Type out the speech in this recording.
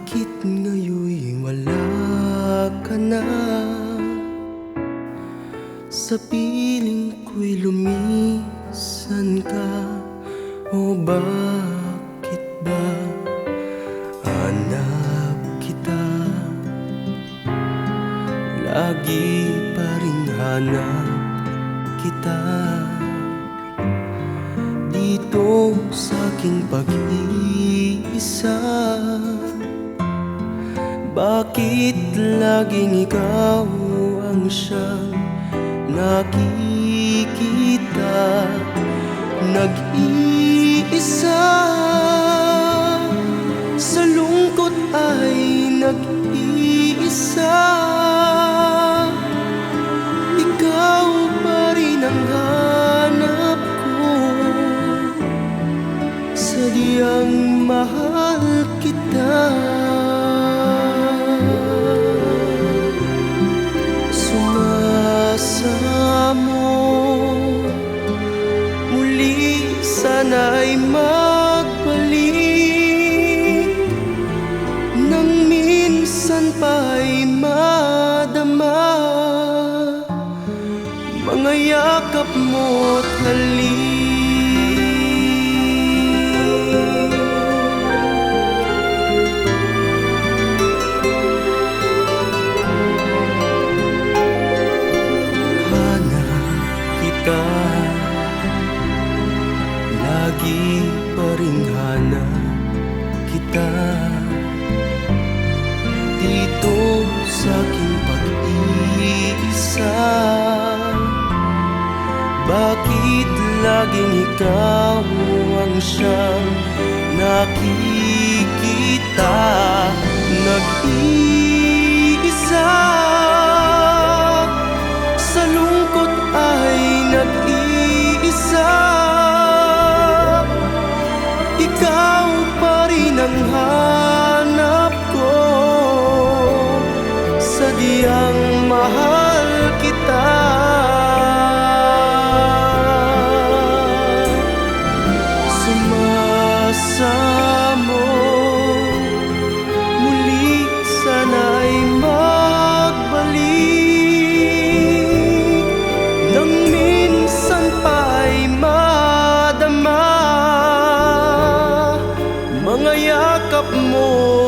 Bakit ngayon'y wala ka na? Sa piling ko'y lumisan ka. O bakit ba hanap kita? Lagi pa rin hanap kita dito sa aking pag-iisa. Bakit laging ikaw ang siyang nakikita? Nag-iisa sa lungkot ay nag-iisa. Ikaw pa rin ang hanap ko, sadyang mahal kita. Sumasamo muli, sana'y magbalik, nang minsan pa'y madama mga yakap mo't halik. Lagi pa rin hanap kita dito sa aking pag-iisa. Bakit laging ikaw ang siyang nakikita? Nag-iisa sa lungkot ay nag-iisa. Ikaw pa rin ang hanap ko, sadyang mahal kita. Sumasamo muli, sana'y magbalik, nang minsan pa'y madama mga yakap mo